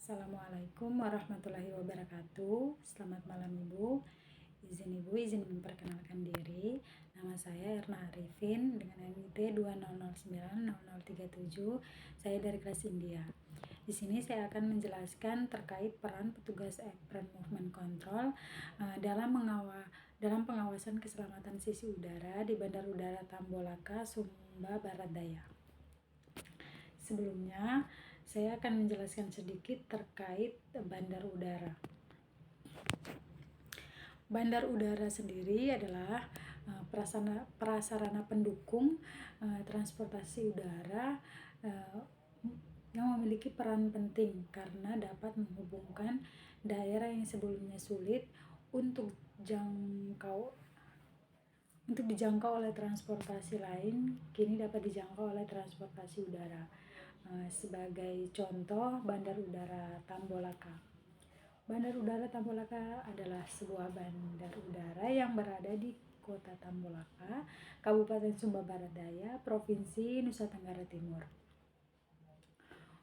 Assalamualaikum warahmatullahi wabarakatuh. Selamat malam Ibu. Izin memperkenalkan diri. Nama saya Erna Arifin dengan NIT 20090037. Saya dari kelas India. Di sini saya akan menjelaskan terkait peran petugas Apron Movement Control dalam pengawasan keselamatan sisi udara di Bandar Udara Tambolaka, Sumba Barat Daya. Sebelumnya, saya akan menjelaskan sedikit terkait bandar udara. Bandar udara sendiri adalah prasarana pendukung transportasi udara yang memiliki peran penting karena dapat menghubungkan daerah yang sebelumnya sulit untuk dijangkau oleh transportasi lain, kini dapat dijangkau oleh transportasi udara. Sebagai contoh, Bandar Udara Tambolaka. Bandar Udara Tambolaka adalah sebuah bandar udara yang berada di Kota Tambolaka, Kabupaten Sumba Barat Daya, Provinsi Nusa Tenggara Timur.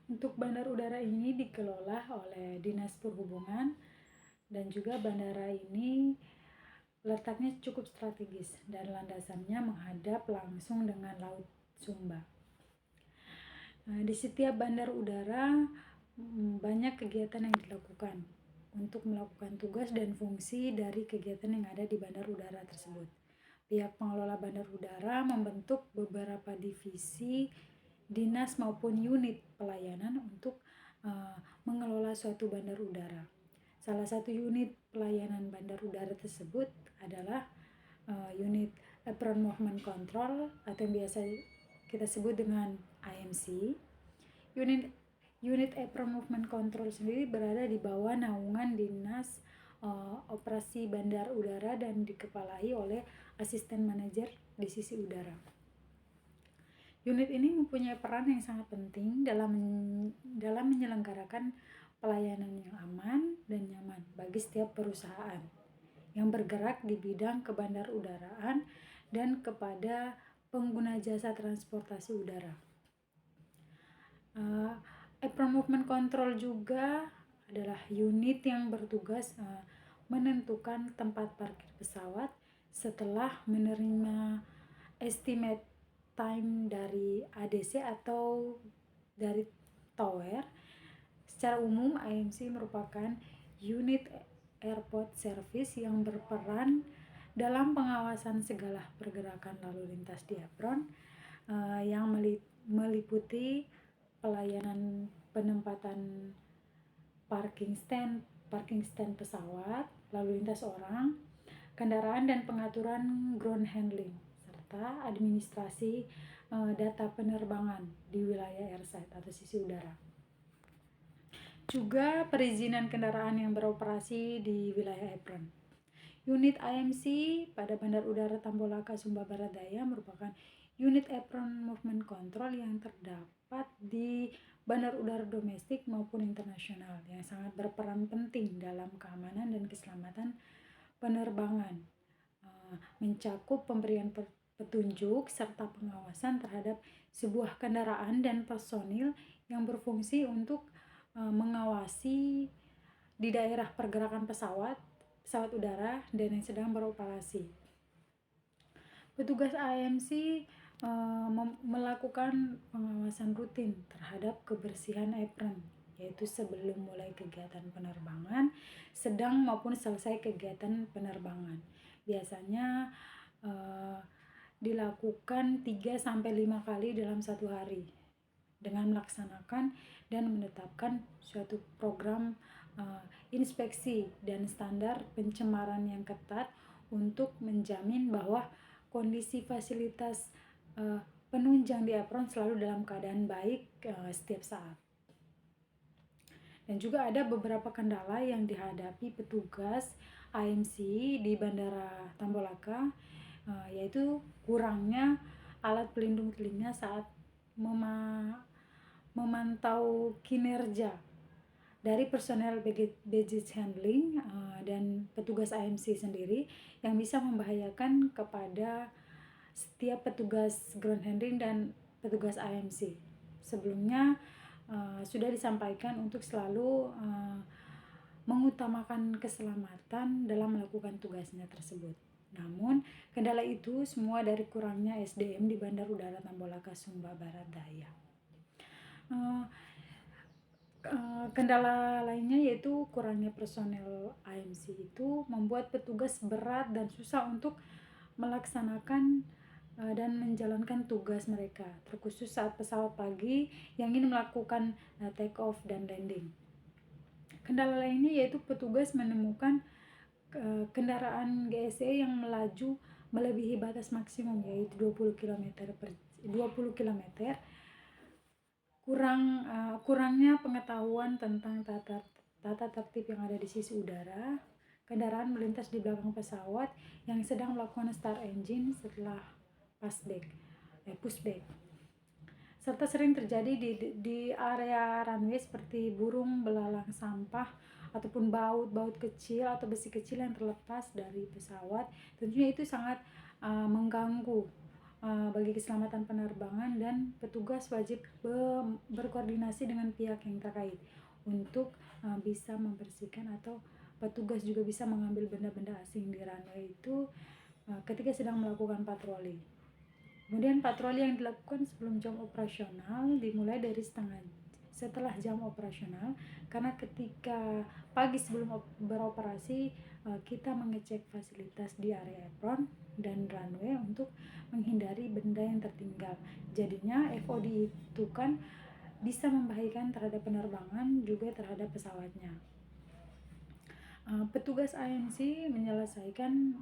Untuk bandar udara ini dikelola oleh Dinas Perhubungan dan juga bandara ini letaknya cukup strategis dan landasannya menghadap langsung dengan Laut Sumba. Di setiap bandar udara banyak kegiatan yang dilakukan untuk melakukan tugas dan fungsi dari kegiatan yang ada di bandar udara tersebut. Pihak pengelola bandar udara membentuk beberapa divisi, dinas maupun unit pelayanan untuk mengelola suatu bandar udara. Salah satu unit pelayanan bandar udara tersebut adalah unit Apron Movement Control atau yang biasa kita sebut dengan IMC. Unit Apron Movement Control sendiri berada di bawah naungan Dinas Operasi Bandar Udara dan dikepalai oleh asisten manajer di sisi udara. Unit ini mempunyai peran yang sangat penting dalam menyelenggarakan pelayanan yang aman dan nyaman bagi setiap perusahaan yang bergerak di bidang kebandar udaraan dan kepada pengguna jasa transportasi udara. Apron Movement Control juga adalah unit yang bertugas menentukan tempat parkir pesawat setelah menerima estimate time dari ADC atau dari tower. Secara umum, IMC merupakan unit airport service yang berperan dalam pengawasan segala pergerakan lalu lintas di apron yang meliputi pelayanan penempatan parking stand pesawat, lalu lintas orang, kendaraan dan pengaturan ground handling serta administrasi data penerbangan di wilayah airside atau sisi udara. Juga perizinan kendaraan yang beroperasi di wilayah apron. Unit IMC pada Bandar Udara Tambolaka, Sumba Barat Daya merupakan unit Apron Movement Control yang terdapat di bandar udara domestik maupun internasional yang sangat berperan penting dalam keamanan dan keselamatan penerbangan, mencakup pemberian petunjuk serta pengawasan terhadap sebuah kendaraan dan personil yang berfungsi untuk mengawasi di daerah pergerakan pesawat udara dan yang sedang beroperasi. Petugas IMC melakukan pengawasan rutin terhadap kebersihan apron, yaitu sebelum mulai kegiatan penerbangan, sedang maupun selesai kegiatan penerbangan. Biasanya dilakukan 3-5 kali dalam satu hari dengan melaksanakan dan menetapkan suatu program inspeksi dan standar pencemaran yang ketat untuk menjamin bahwa kondisi fasilitas penunjang di apron selalu dalam keadaan baik setiap saat. Dan juga ada beberapa kendala yang dihadapi petugas IMC di Bandara Tambolaka, yaitu kurangnya alat pelindung telinga saat memantau kinerja dari personel baggage handling dan petugas IMC sendiri yang bisa membahayakan kepada setiap petugas ground handling dan petugas IMC. Sebelumnya sudah disampaikan untuk selalu mengutamakan keselamatan dalam melakukan tugasnya tersebut. Namun, kendala itu semua dari kurangnya SDM di Bandar Udara Tambolaka, Sumba Barat Daya. Kendala lainnya yaitu kurangnya personel AMC itu membuat petugas berat dan susah untuk melaksanakan dan menjalankan tugas mereka, terkhusus saat pesawat pagi yang ingin melakukan take off dan landing. Kendala lainnya yaitu petugas menemukan kendaraan GSE yang melaju melebihi batas maksimum yaitu 20 km kurangnya pengetahuan tentang tata tertib yang ada di sisi udara. Kendaraan melintas di belakang pesawat yang sedang melakukan start engine setelah pushback. Serta sering terjadi di area runway seperti burung belalang sampah ataupun baut kecil atau besi kecil yang terlepas dari pesawat. Tentunya itu sangat mengganggu bagi keselamatan penerbangan, dan petugas wajib berkoordinasi dengan pihak yang terkait untuk bisa membersihkan, atau petugas juga bisa mengambil benda-benda asing di runway itu ketika sedang melakukan patroli. Kemudian patroli yang dilakukan sebelum jam operasional dimulai dari setelah jam operasional, karena ketika pagi sebelum beroperasi kita mengecek fasilitas di area apron dan runway untuk menghindari benda yang tertinggal. Jadinya FOD itu kan bisa membahayakan terhadap penerbangan juga terhadap pesawatnya. Petugas AMC menyelesaikan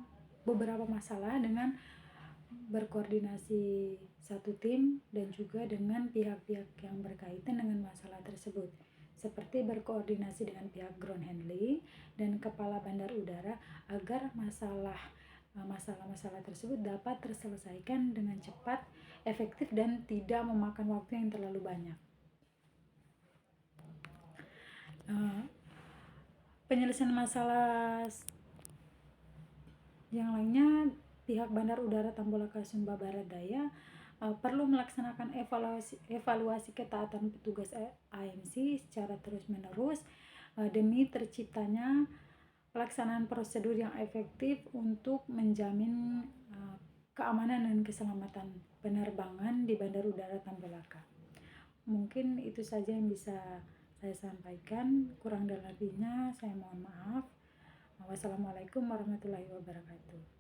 beberapa masalah dengan berkoordinasi satu tim dan juga dengan pihak-pihak yang berkaitan dengan masalah tersebut, seperti berkoordinasi dengan pihak ground handling dan kepala bandar udara agar masalah-masalah tersebut dapat terselesaikan dengan cepat, efektif, dan tidak memakan waktu yang terlalu banyak. Penyelesaian masalah yang lainnya, pihak Bandar Udara Tambolaka Sumba Barat Daya perlu melaksanakan evaluasi ketaatan petugas AMC secara terus-menerus demi terciptanya pelaksanaan prosedur yang efektif untuk menjamin keamanan dan keselamatan penerbangan di Bandar Udara Tambolaka. Mungkin itu saja yang bisa saya sampaikan, kurang dan lebihnya saya mohon maaf. Wassalamualaikum warahmatullahi wabarakatuh.